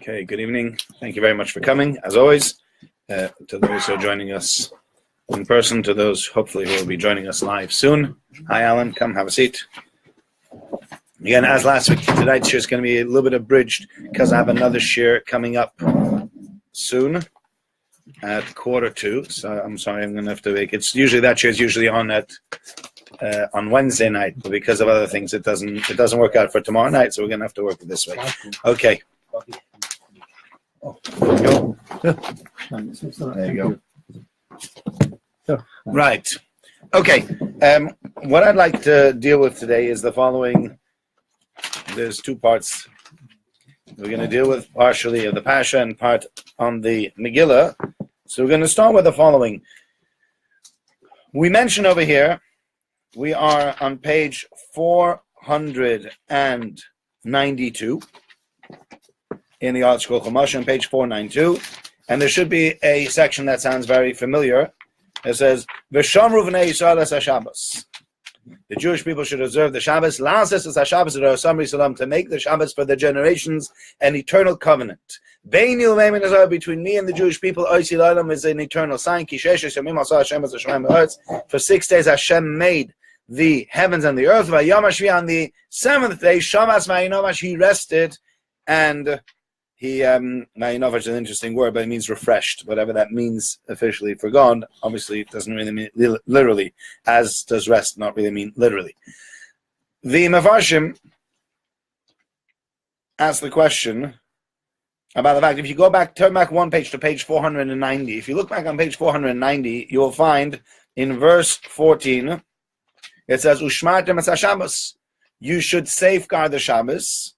Okay, good evening. Thank you very much for coming, as always. To those who are joining us in person, to those hopefully who will be joining us live soon. Hi, Alan. Come have a seat. Again, as last week, tonight's share is going to be a little bit abridged because I have another share coming up soon at 1:45. So I'm sorry, I'm going to have to make it's usually that share is usually on Wednesday night, but because of other things, it doesn't work out for tomorrow night. So we're going to have to work it this way. Okay. Oh, there you go. Right. Okay. What I'd like to deal with today is the following. There's two parts. We're going to deal with partially of the Parasha and part on the Megilla. So we're going to start with the following. We mentioned over here, we are on page 492 in the Art Scroll Chumash on page 492, and there should be a section that sounds very familiar. It says, "V'shamru v'nei Yisrael es haShabbos." The Jewish people should observe the Shabbos. La'ases es haShabbos Samri Salam, to make the Shabbos for the generations an eternal covenant. Beini u'meimin Israel, between me and the Jewish people, Oisi L'olam, is an eternal sign. Ki shesh yamim asa Hashem es hashamayim v'ha'aretz. For 6 days Hashem made the heavens and the earth. V'yom hashvi, on the seventh day, Shamas v'ayinovash, he rested, and he, v'ayinovash is an interesting word, but it means refreshed, whatever that means officially for God. Obviously, it doesn't really mean literally, as does rest not really mean literally. The Mefarshim ask the question about the fact, if you go back, turn back one page to page 490, if you look back on page 490, you will find in verse 14, it says, Ushmartem es haShabbos, you should safeguard the Shabbos,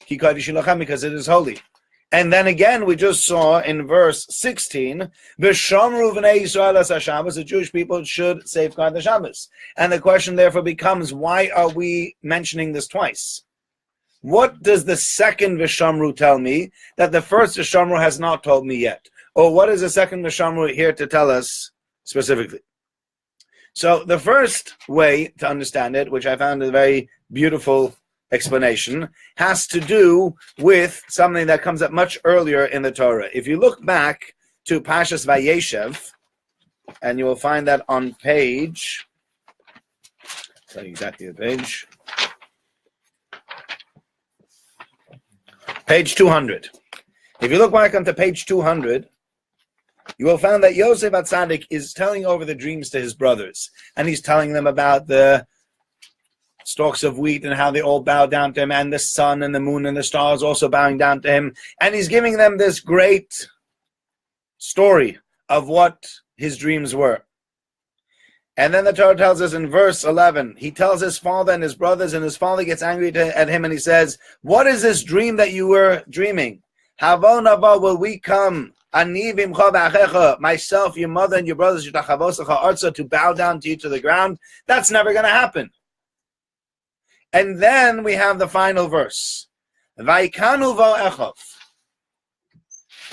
because it is holy. And then again, we just saw in verse 16, V'shamru v'nei Yisrael es haShabbos, the Jewish people should safeguard the Shabbos. And the question therefore becomes, why are we mentioning this twice? What does the second V'shamru tell me that the first V'shamru has not told me yet? Or what is the second V'shamru here to tell us specifically? So the first way to understand it, which I found a very beautiful explanation, has to do with something that comes up much earlier in the Torah. If you look back to Parshas Vayeshev, and you will find that on page, I'll tell you exactly the page 200. If you look back onto page 200, you will find that Yosef HaTzadik is telling over the dreams to his brothers, and he's telling them about the stalks of wheat and how they all bow down to him, and the sun and the moon and the stars also bowing down to him. And he's giving them this great story of what his dreams were. And then the Torah tells us in verse 11, he tells his father and his brothers, and his father gets angry at him, and he says, what is this dream that you were dreaming? Havo navo, will we come, myself, your mother, and your brothers, to bow down to you to the ground? That's never going to happen. And then we have the final verse. Vaikanu va'echov.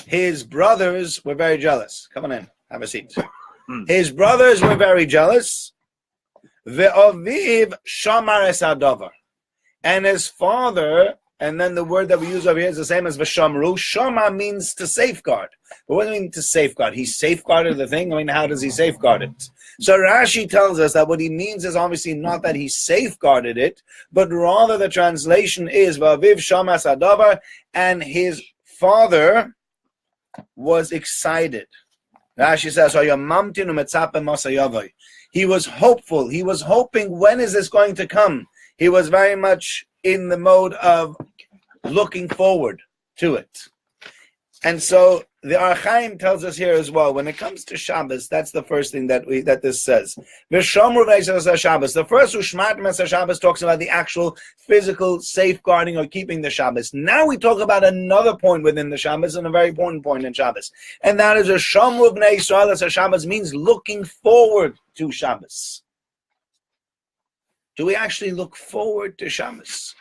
His brothers were very jealous. Come on in, have a seat. His brothers were very jealous. Ve'oviv shamar es hadavar. And his father, and then the word that we use over here is the same as v'shamru. Shama means to safeguard. But what does it mean to safeguard? He safeguarded the thing? I mean, how does he safeguard it? So Rashi tells us that what he means is obviously not that he safeguarded it, but rather the translation is Vaviv Shamas Hadavar, and his father was excited. Rashi says, he was hopeful. He was hoping, when is this going to come? He was very much in the mode of looking forward to it. And so the Archaim tells us here as well, when it comes to Shabbos, that's the first thing that this says. The first Ushmartem es haShabbos talks about the actual physical safeguarding or keeping the Shabbos. Now we talk about another point within the Shabbos, and a very important point in Shabbos. And that is V'shamru v'nei Yisrael es haShabbos means looking forward to Shabbos. Do we actually look forward to Shabbos?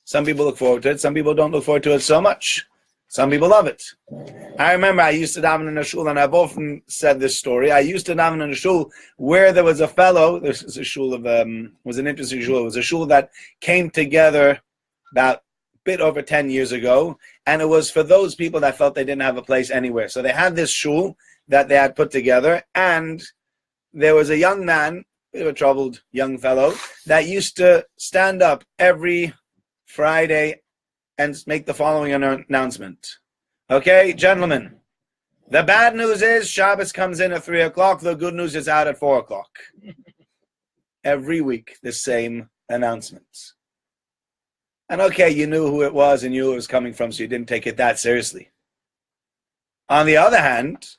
Some people look forward to it, some people don't look forward to it so much. Some people love it. I remember I used to daven in a shul, and I've often said this story. I used to daven in a shul where there was a fellow. This is a shul of was an interesting shul. It was a shul that came together about bit over 10 years ago, and it was for those people that felt they didn't have a place anywhere. So they had this shul that they had put together, and there was a young man, a bit of a troubled young fellow, that used to stand up every Friday and make the following announcement. Okay, gentlemen, the bad news is Shabbos comes in at 3 o'clock. The good news is out at 4 o'clock. Every week, the same announcements. And okay, you knew who it was and you knew it was coming from, so you didn't take it that seriously. On the other hand,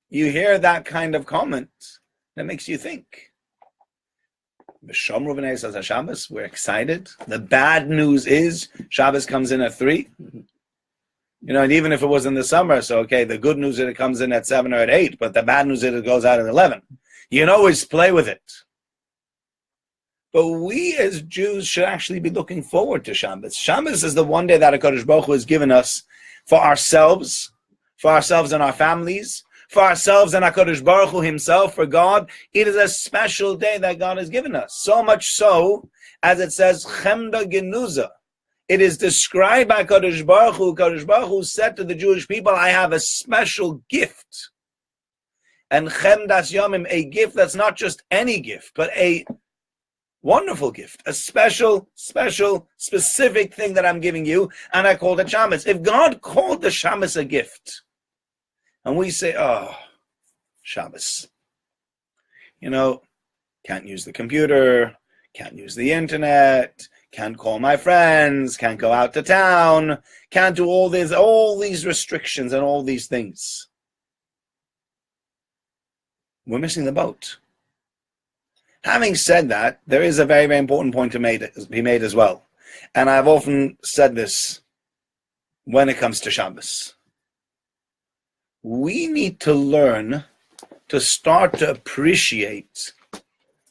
you hear that kind of comment that makes you think. We're excited. The bad news is Shabbos comes in at 3. And even if it was in the summer, so okay, the good news is it comes in at 7 or at 8, but the bad news is it goes out at 11. You can always play with it. But we as Jews should actually be looking forward to Shabbos. Shabbos is the one day that HaKadosh Baruch Hu has given us for ourselves and our families, for ourselves and HaKadosh Baruch Hu himself, for God. It is a special day that God has given us. So much so, as it says, Chemda Genuza. It is described by HaKadosh Baruch Hu. HaKadosh Baruch Hu said to the Jewish people, I have a special gift. And Chemdas Yomim, a gift that's not just any gift, but a wonderful gift, a special, specific thing that I'm giving you, and I called it Shabbos. If God called the Shabbos a gift, and we say, oh, Shabbos, can't use the computer, can't use the internet, can't call my friends, can't go out to town, can't do all these restrictions and all these things. We're missing the boat. Having said that, there is a very, very important point to be made as well. And I've often said this when it comes to Shabbos. We need to learn to start to appreciate,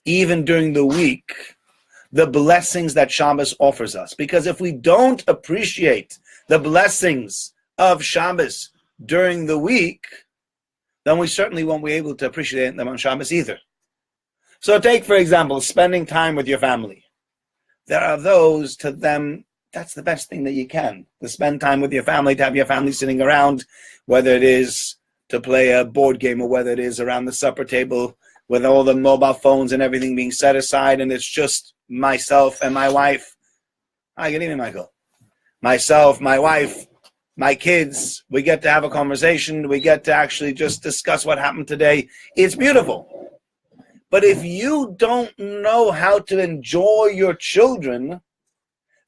even during the week, the blessings that Shabbos offers us. Because if we don't appreciate the blessings of Shabbos during the week, then we certainly won't be able to appreciate them on Shabbos either. So take, for example, spending time with your family. There are those, to them, that's the best thing that you can. To spend time with your family, to have your family sitting around, whether it is to play a board game or whether it is around the supper table with all the mobile phones and everything being set aside, and it's just myself and my wife. Hi, good evening, Michael. Myself, my wife, my kids. We get to have a conversation. We get to actually just discuss what happened today. It's beautiful. But if you don't know how to enjoy your children,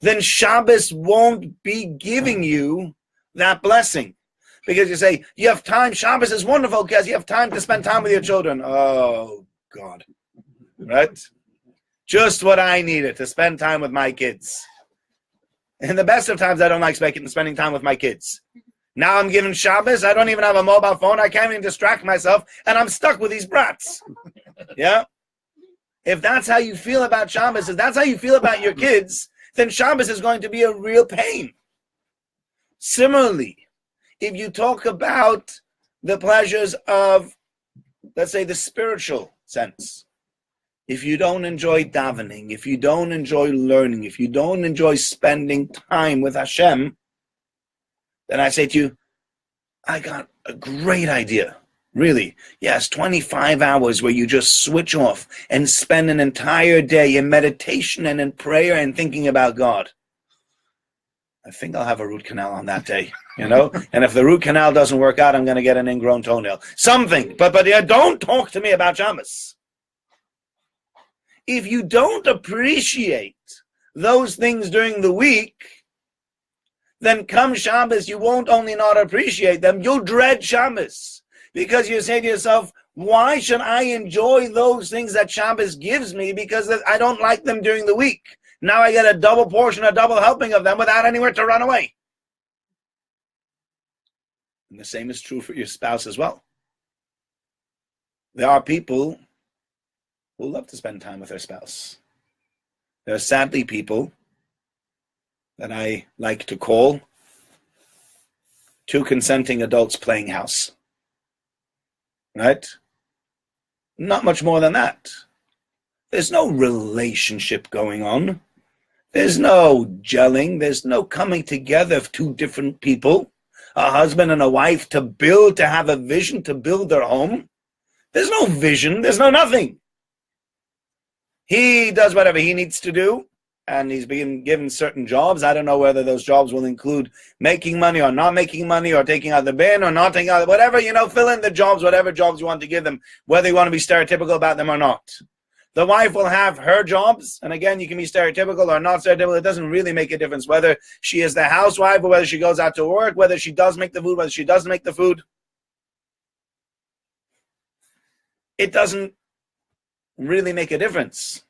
then Shabbos won't be giving you that blessing. Because you say, you have time, Shabbos is wonderful because you have time to spend time with your children. Oh, God. Right? Just what I needed, to spend time with my kids. In the best of times, I don't like spending time with my kids. Now I'm given Shabbos, I don't even have a mobile phone, I can't even distract myself, and I'm stuck with these brats. Yeah? If that's how you feel about Shabbos, if that's how you feel about your kids, then Shabbos is going to be a real pain. Similarly, if you talk about the pleasures of, let's say, the spiritual sense, if you don't enjoy davening, if you don't enjoy learning, if you don't enjoy spending time with Hashem, then I say to you, I got a great idea. Really. Yes, 25 hours where you just switch off and spend an entire day in meditation and in prayer and thinking about God. I think I'll have a root canal on that day, And if the root canal doesn't work out, I'm going to get an ingrown toenail. Something. But yeah, don't talk to me about Shabbos. If you don't appreciate those things during the week, then come Shabbos, you won't only not appreciate them, you'll dread Shabbos. Because you say to yourself, why should I enjoy those things that Shabbos gives me because I don't like them during the week? Now I get a double portion, a double helping of them without anywhere to run away. And the same is true for your spouse as well. There are people who love to spend time with their spouse. There are sadly people that I like to call two consenting adults playing house. Right? Not much more than that. There's no relationship going on. There's no gelling. There's no coming together of two different people, a husband and a wife, to have a vision, to build their home. There's no vision. There's no nothing. He does whatever he needs to do, and he's being given certain jobs. I don't know whether those jobs will include making money or not making money, or taking out the bin or not taking out, whatever, fill in the jobs, whatever jobs you want to give them, whether you want to be stereotypical about them or not. The wife will have her jobs, and again, you can be stereotypical or not stereotypical. It doesn't really make a difference whether she is the housewife or whether she goes out to work, whether she does make the food, whether she doesn't make the food. It doesn't really make a difference.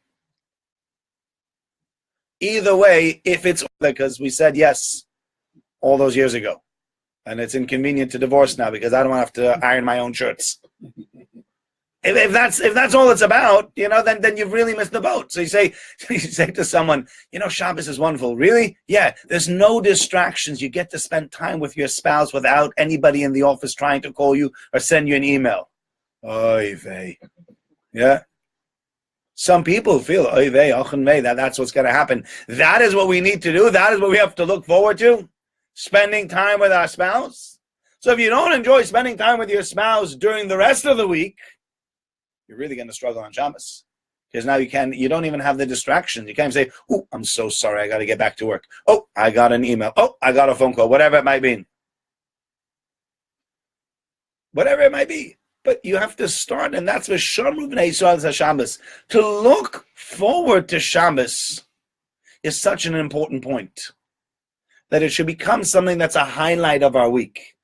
Either way, if it's because we said yes all those years ago, and it's inconvenient to divorce now because I don't have to iron my own shirts. If that's all it's about, then you've really missed the boat. So you say to someone, Shabbos is wonderful. Really? Yeah. There's no distractions. You get to spend time with your spouse without anybody in the office trying to call you or send you an email. Oy vey. Yeah. Some people feel oy vey, ochen vey, that's what's going to happen. That is what we need to do. That is what we have to look forward to. Spending time with our spouse. So if you don't enjoy spending time with your spouse during the rest of the week, you're really going to struggle on Shabbos, because now you don't even have the distractions. You can't say, "Oh, I'm so sorry, I got to get back to work. Oh, I got an email. Oh, I got a phone call," whatever it might be. Whatever it might be. But you have to start, and that's what Shamru b'nei Yisrael Shabbos. To look forward to Shabbos is such an important point, that it should become something that's a highlight of our week.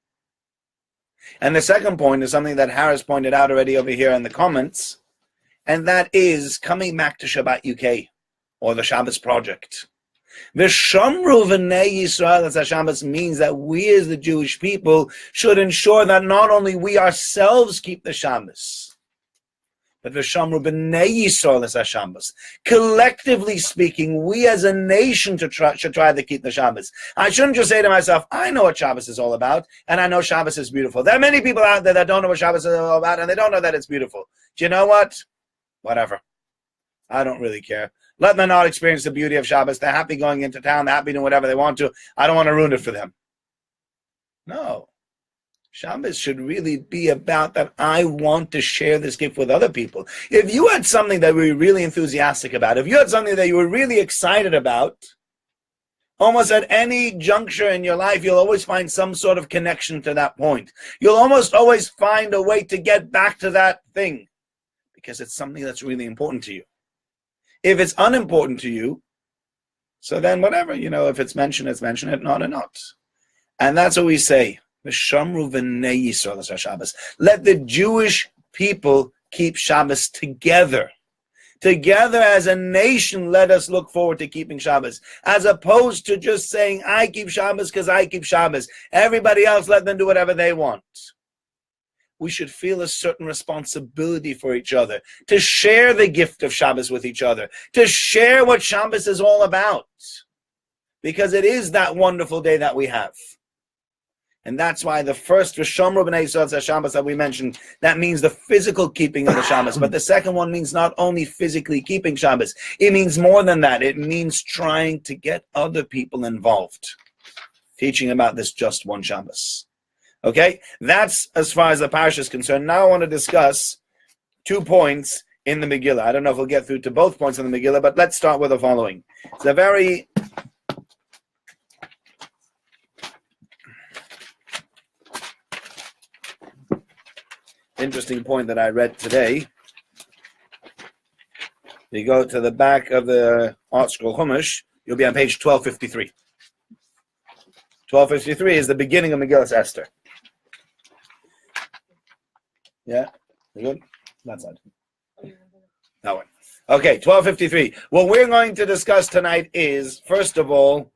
And the second point is something that Harris pointed out already over here in the comments, and that is coming back to Shabbat UK, or the Shabbos Project. V'shamru v'nei Yisrael as Shabbos means that we as the Jewish people should ensure that not only we ourselves keep the Shabbos, but v'shamru b'nei Yisrael as Shabbos. Collectively speaking, we as a nation should try to keep the Shabbos. I shouldn't just say to myself, I know what Shabbos is all about, and I know Shabbos is beautiful. There are many people out there that don't know what Shabbos is all about, and they don't know that it's beautiful. Do you know what? Whatever. I don't really care. Let them not experience the beauty of Shabbos. They're happy going into town. They're happy doing whatever they want to. I don't want to ruin it for them. No. Shabbos should really be about that I want to share this gift with other people. If you had something that you were really enthusiastic about, if you had something that you were really excited about, almost at any juncture in your life, you'll always find some sort of connection to that point. You'll almost always find a way to get back to that thing, because it's something that's really important to you. If it's unimportant to you, so then whatever, if it's mentioned, it's mentioned, if not, or not. And that's what we say. V'shamru v'nei Yisrael as Shabbos. Let the Jewish people keep Shabbos together. Together as a nation, let us look forward to keeping Shabbos, as opposed to just saying, I keep Shabbos because I keep Shabbos. Everybody else, let them do whatever they want. We should feel a certain responsibility for each other, to share the gift of Shabbos with each other, to share what Shabbos is all about, because it is that wonderful day that we have. And that's why the first V'shamru b'nei Yisrael Shabbos that we mentioned, that means the physical keeping of the Shabbos. But the second one means not only physically keeping Shabbos, it means more than that. It means trying to get other people involved, teaching about this just one Shabbos. Okay, that's as far as the Parasha is concerned. Now I want to discuss 2 points in the Megillah. I don't know if we'll get through to both points in the Megillah, but let's start with the following. It's a very interesting point that I read today. You go to the back of the Art Scroll Chumash, you'll be on page 1253. 1253 is the beginning of Megillah Esther. Yeah? You good? That side. That one. Okay, 1253. What we're going to discuss tonight is, first of all,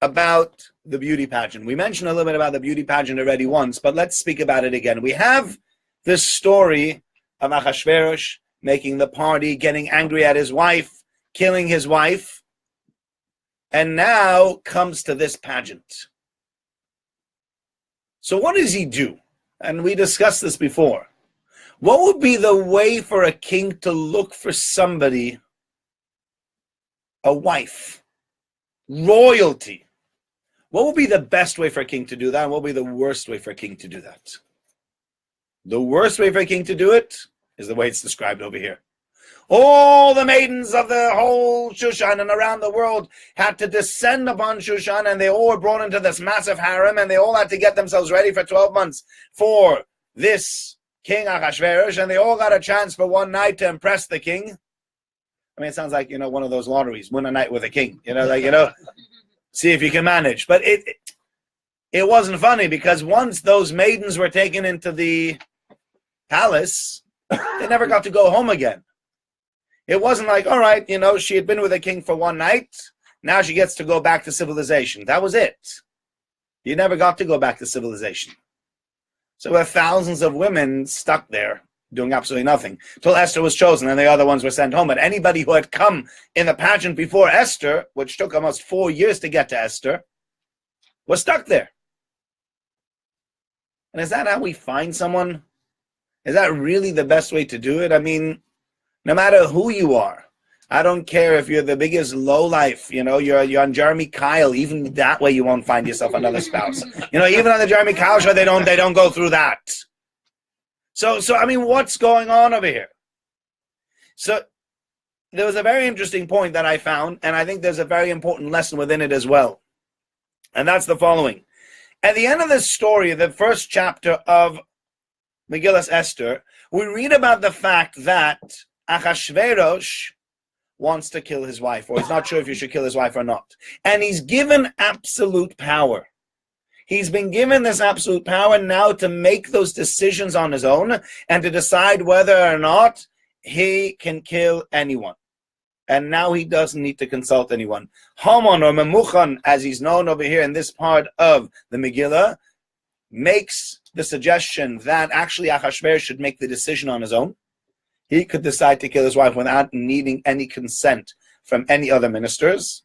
about the beauty pageant. We mentioned a little bit about the beauty pageant already once, but let's speak about it again. We have this story of Achashverosh making the party, getting angry at his wife, killing his wife, and now comes to this pageant. So what does he do? And we discussed this before. What would be the way for a king to look for somebody a wife, royalty. What would be the best way for a king to do that? And what would be the worst way for a king to do that? The worst way for a king to do it is the way it's described over here. All the maidens of the whole Shushan and around the world had to descend upon Shushan, and they all were brought into this massive harem, and they all had to get themselves ready for 12 months for this King Achashverosh, and they all got a chance for one night to impress the king. I mean, it sounds like, one of those lotteries, win a night with a king, see if you can manage. But it wasn't funny, because once those maidens were taken into the palace, they never got to go home again. It wasn't like, all right, she had been with a king for one night, now she gets to go back to civilization. That was it. You never got to go back to civilization. So there were thousands of women stuck there doing absolutely nothing till Esther was chosen, and the other ones were sent home. But anybody who had come in the pageant before Esther, which took almost 4 years to get to Esther, was stuck there. And is that how we find someone? Is that really the best way to do it? I mean, no matter who you are, I don't care if you're the biggest lowlife, you're on Jeremy Kyle, even that way you won't find yourself another spouse. Even on the Jeremy Kyle show, they don't go through that. So I mean, what's going on over here? So there was a very interesting point that I found, and I think there's a very important lesson within it as well. And that's the following. At the end of this story, the first chapter of Megillas Esther, we read about the fact that Achashverosh wants to kill his wife, or he's not sure if he should kill his wife or not. And he's given absolute power. He's been given this absolute power now to make those decisions on his own and to decide whether or not he can kill anyone. And now he doesn't need to consult anyone. Haman, or Memuchan, as he's known over here in this part of the Megillah, makes the suggestion that actually Achashverosh should make the decision on his own. He could decide to kill his wife without needing any consent from any other ministers.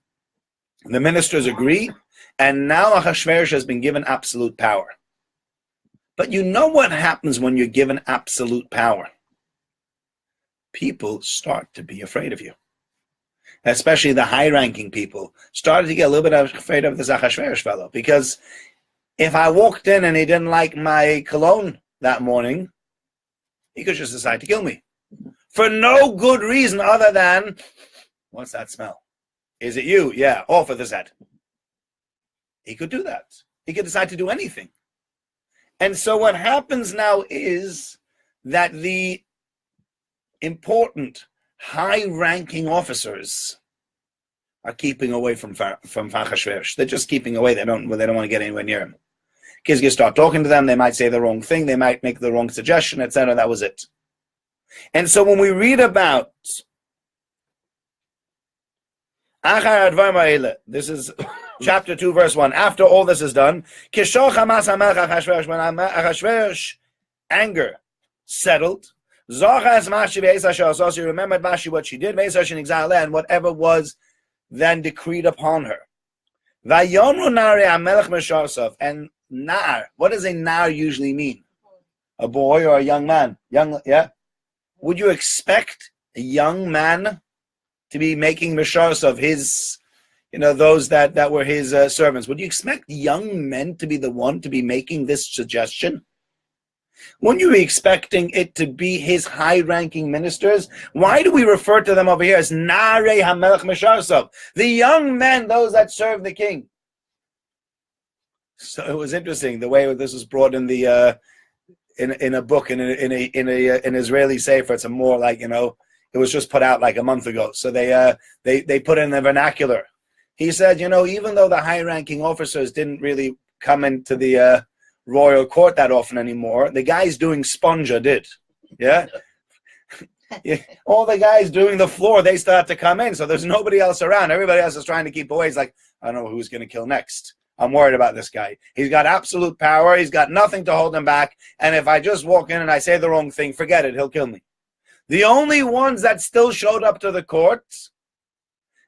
The ministers agree, and now Achashverosh has been given absolute power. But you know what happens when you're given absolute power? People start to be afraid of you. Especially the high-ranking people started to get a little bit afraid of this Achashverosh fellow, because if I walked in and he didn't like my cologne that morning, he could just decide to kill me. For no good reason other than, what's that smell? Is it you? Yeah, off with his head. He could do that. He could decide to do anything. And so what happens now is that the important, high-ranking officers are keeping away from Achashverosh. They're just keeping away. They don't want to get anywhere near him. Kids can start talking to them. They might say the wrong thing. They might make the wrong suggestion, etc. That was it. And so when we read about this is chapter 2, verse 1. After all this is done, when Achashverosh anger settled, he remembered Vashi what she did, and whatever was then decreed upon her. And nar, what does a nar usually mean? A boy or a young man? Yeah. Would you expect a young man to be making misharos of his, those that were his servants? Would you expect young men to be the one to be making this suggestion? Wouldn't you be expecting it to be his high-ranking ministers? Why do we refer to them over here as Narei HaMelech Misharosov, the young men, those that serve the king? So it was interesting the way this was brought in the in a book in an Israeli sefer. It's a more like it was just put out like a month ago. So they put in the vernacular. He said, even though the high-ranking officers didn't really come into the royal court that often anymore, the guys doing sponja did. Yeah. Yeah. All the guys doing the floor, they start to come in. So there's nobody else around. Everybody else is trying to keep away. He's like, I don't know who's going to kill next. I'm worried about this guy. He's got absolute power. He's got nothing to hold him back. And if I just walk in and I say the wrong thing, forget it. He'll kill me. The only ones that still showed up to the court,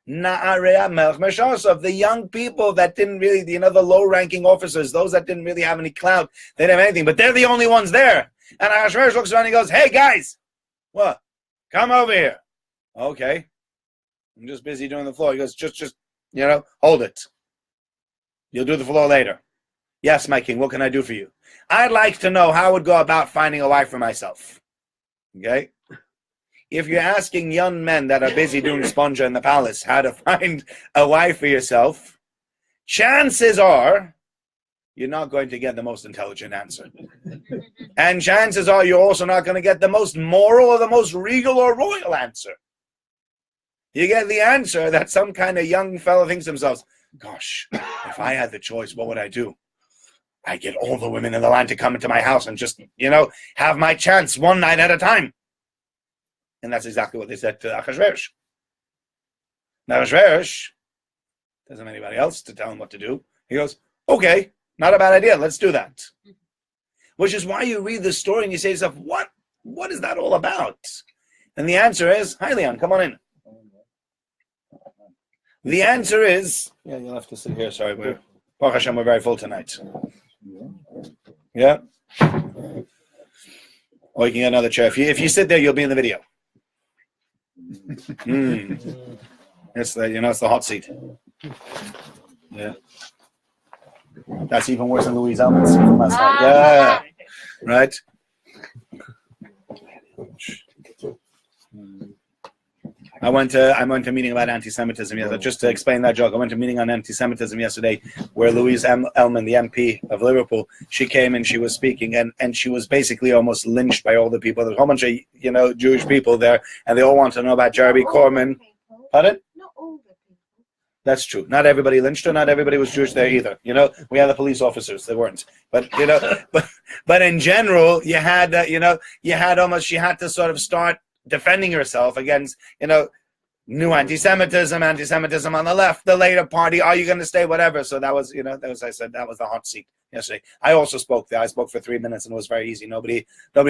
Na'arei HaMelech Misharosov, the young people that didn't really, the low-ranking officers, those that didn't really have any clout, they didn't have anything, but they're the only ones there. And Ahasuerus looks around and he goes, hey, guys, what? Come over here. Okay. I'm just busy doing the floor. He goes, just, hold it. You'll do the floor later. Yes, my king, what can I do for you? I'd like to know how I would go about finding a wife for myself. Okay? If you're asking young men that are busy doing sponja in the palace how to find a wife for yourself, chances are you're not going to get the most intelligent answer. And chances are you're also not going to get the most moral or the most regal or royal answer. You get the answer that some kind of young fellow thinks to themselves, gosh, if I had the choice, what would I do? I'd get all the women in the land to come into my house and just, have my chance one night at a time. And that's exactly what they said to Achashverosh. Achashverosh doesn't have anybody else to tell him what to do. He goes, okay, not a bad idea. Let's do that. Which is why you read the story and you say to yourself, what is that all about? And the answer is, hi, Leon, come on in. The answer is, yeah, you'll have to sit here. Sorry, Parasha, we're very full tonight. Yeah? Or you can get another chair. If you sit there, you'll be in the video. It's the hot seat. Yeah. That's even worse than Louise Elman's from last night. Yeah. Right? I went to a meeting about anti-Semitism yesterday. Just to explain that joke, I went to a meeting on anti-Semitism yesterday where Louise Elman, the MP of Liverpool, she came and she was speaking and she was basically almost lynched by all the people. There's a whole bunch of, Jewish people there and they all want to know about Jeremy Corbyn. Pardon? Not all the people. That's true. Not everybody lynched her. Not everybody was Jewish there either. We had the police officers. They weren't. But, but in general, you had she had to sort of start defending herself against, new anti-Semitism on the left, the later party, are you going to stay, whatever. So that was, I said, that was the hot seat yesterday. I also spoke there. I spoke for 3 minutes and it was very easy. Nobody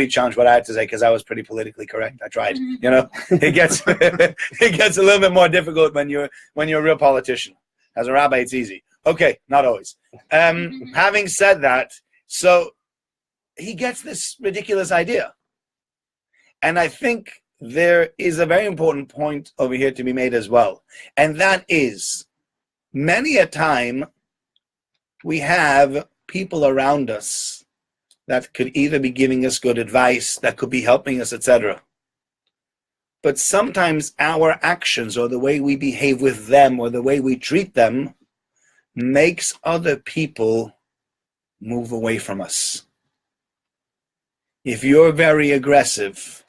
challenged what I had to say because I was pretty politically correct. I tried, it gets, it gets a little bit more difficult when you're a real politician. As a rabbi, it's easy. Okay, not always. Having said that, so he gets this ridiculous idea. And I think there is a very important point over here to be made as well. And that is, many a time we have people around us that could either be giving us good advice, that could be helping us, etc. But sometimes our actions or the way we behave with them or the way we treat them makes other people move away from us. If you're very aggressive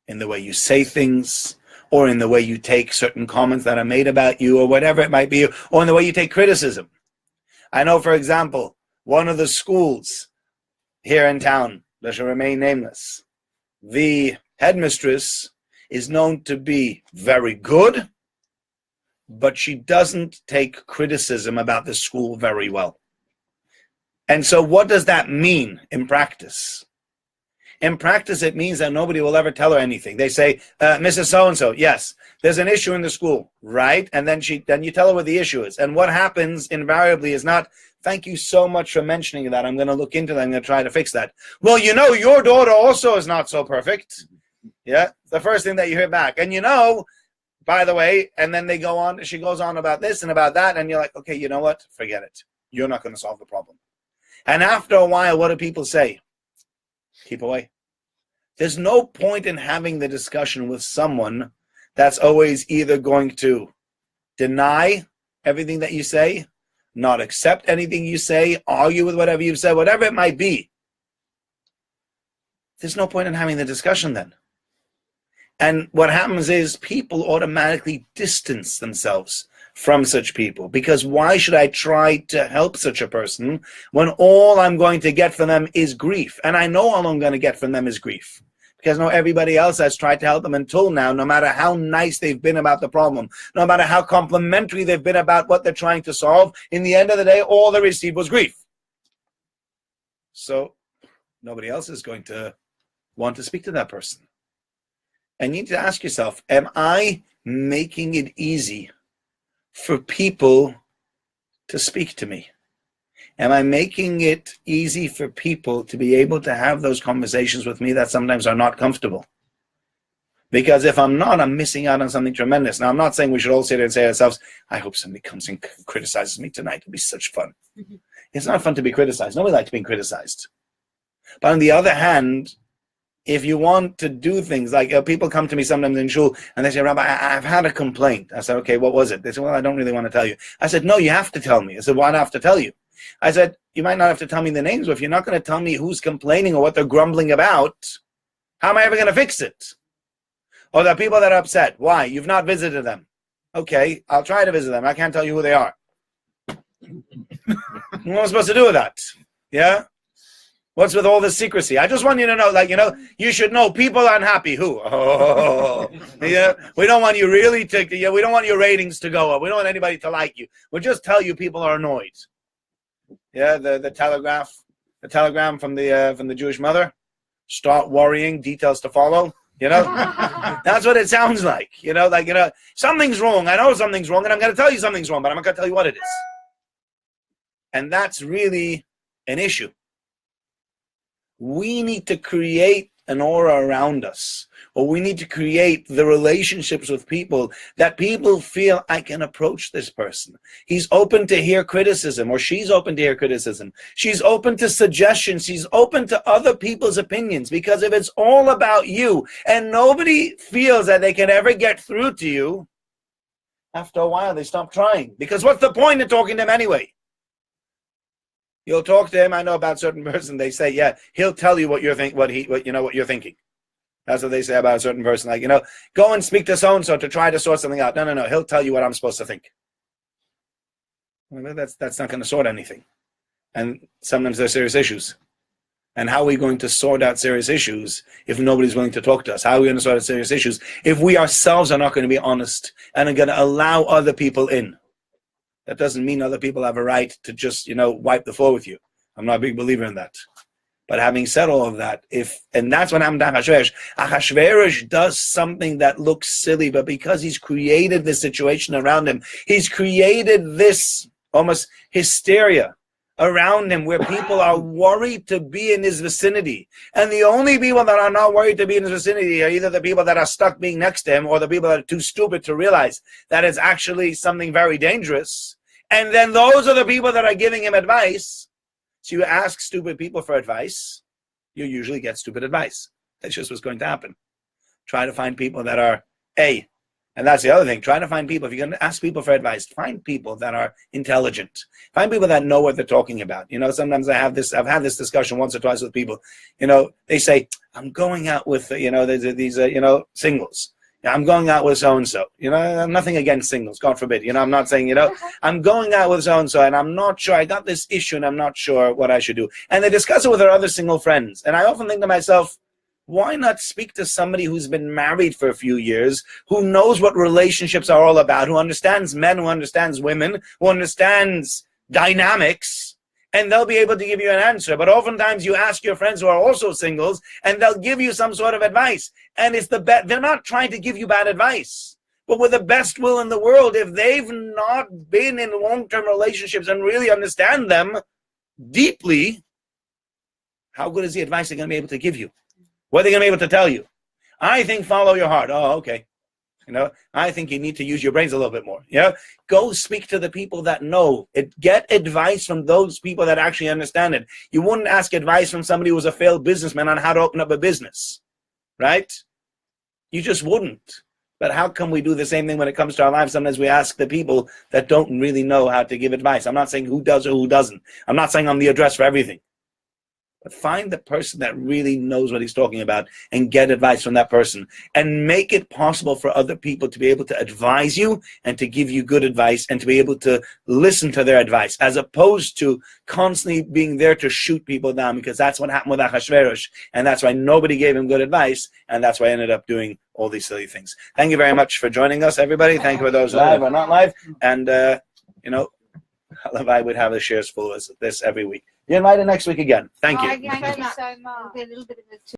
in the way you say things, or in the way you take certain comments that are made about you, or whatever it might be, or in the way you take criticism. I know, for example, one of the schools here in town, that shall remain nameless, the headmistress is known to be very good, but she doesn't take criticism about the school very well. And so what does that mean in practice? In practice, it means that nobody will ever tell her anything. They say, Mrs. So-and-so, yes, there's an issue in the school, right? And then you tell her what the issue is. And what happens invariably is not, thank you so much for mentioning that. I'm going to look into that. I'm going to try to fix that. Well, your daughter also is not so perfect. Yeah, the first thing that you hear back. And by the way, and then she goes on about this and about that. And you're like, okay, you know what? Forget it. You're not going to solve the problem. And after a while, what do people say? Keep away. There's no point in having the discussion with someone that's always either going to deny everything that you say, not accept anything you say, argue with whatever you've said, whatever it might be. There's no point in having the discussion then. And what happens is people automatically distance themselves from such people, because why should I try to help such a person when all I'm going to get from them is grief? And I know all I'm going to get from them is grief, because I know everybody else has tried to help them until now, no matter how nice they've been about the problem, no matter how complimentary they've been about what they're trying to solve, in the end of the day, all they received was grief. So nobody else is going to want to speak to that person. And you need to ask yourself, am I making it easy for people to speak to me? Am I making it easy for people to be able to have those conversations with me that sometimes are not comfortable? Because if I'm not, I'm missing out on something tremendous. Now, I'm not saying we should all sit there and say to ourselves, I hope somebody comes and criticizes me tonight. It'll be such fun. It's not fun to be criticized. Nobody likes being criticized. But on the other hand, if you want to do things, like people come to me sometimes in shul and they say, Rabbi, I've had a complaint. I said, okay, what was it? They said, well, I don't really want to tell you. I said, no, you have to tell me. I said, why do I have to tell you? I said, you might not have to tell me the names, but if you're not going to tell me who's complaining or what they're grumbling about, how am I ever going to fix it? Or the people that are upset. Why? You've not visited them. Okay, I'll try to visit them. I can't tell you who they are. What am I supposed to do with that? Yeah? What's with all this secrecy? I just want you to know, you should know people are unhappy. Who? Oh, yeah. We don't want you really we don't want your ratings to go up. We don't want anybody to like you. We'll just tell you people are annoyed. Yeah, the telegram from the Jewish mother. Start worrying, details to follow. That's what it sounds like. Something's wrong. I know something's wrong, and I'm going to tell you something's wrong, but I'm not going to tell you what it is. And that's really an issue. We need to create an aura around us, or we need to create the relationships with people that people feel, I can approach this person. He's open to hear criticism, or she's open to hear criticism. She's open to suggestions. She's open to other people's opinions, because if it's all about you and nobody feels that they can ever get through to you, after a while they stop trying, because what's the point of talking to them anyway? You'll talk to him. I know about a certain person. They say, yeah, he'll tell you what you're what you're thinking. That's what they say about a certain person. Go and speak to so-and-so to try to sort something out. No. He'll tell you what I'm supposed to think. Well, that's not going to sort anything. And sometimes there's serious issues. And how are we going to sort out serious issues if nobody's willing to talk to us? How are we going to sort out serious issues if we ourselves are not going to be honest and are going to allow other people in? That doesn't mean other people have a right to just, wipe the floor with you. I'm not a big believer in that. But having said all of that, and that's what happened to Achashverosh. Achashverosh does something that looks silly, but because he's created this situation around him, he's created this almost hysteria around him where people are worried to be in his vicinity. And the only people that are not worried to be in his vicinity are either the people that are stuck being next to him or the people that are too stupid to realize that it's actually something very dangerous. And then those are the people that are giving him advice. So you ask stupid people for advice, you usually get stupid advice. That's just what's going to happen. Try to find people that are and that's the other thing. Try to find people. If you're going to ask people for advice, find people that are intelligent. Find people that know what they're talking about. Sometimes I've had this discussion once or twice with people. They say, I'm going out with, these singles. I'm going out with so-and-so. Nothing against singles, God forbid. I'm not saying, I'm going out with so-and-so and I'm not sure. I got this issue and I'm not sure what I should do. And they discuss it with their other single friends. And I often think to myself, why not speak to somebody who's been married for a few years, who knows what relationships are all about, who understands men, who understands women, who understands dynamics, and they'll be able to give you an answer. But oftentimes you ask your friends who are also singles, and they'll give you some sort of advice. And it's they're not trying to give you bad advice. But with the best will in the world, if they've not been in long-term relationships and really understand them deeply, how good is the advice they're going to be able to give you? What are they going to be able to tell you? I think follow your heart. Oh, okay. I think you need to use your brains a little bit more. Go speak to the people that know it. Get advice from those people that actually understand it. You wouldn't ask advice from somebody who was a failed businessman on how to open up a business, right? You just wouldn't. But how can we do the same thing when it comes to our lives? Sometimes we ask the people that don't really know how to give advice. I'm not saying who does or who doesn't. I'm not saying I'm the address for everything. But find the person that really knows what he's talking about and get advice from that person and make it possible for other people to be able to advise you and to give you good advice and to be able to listen to their advice, as opposed to constantly being there to shoot people down, because that's what happened with Achashverosh, and that's why nobody gave him good advice, and that's why I ended up doing all these silly things. Thank you very much for joining us, everybody. Thank you for those live or not live. And, I would have the shares full of this every week. You're invited next week again. Thank you. Thank you so much.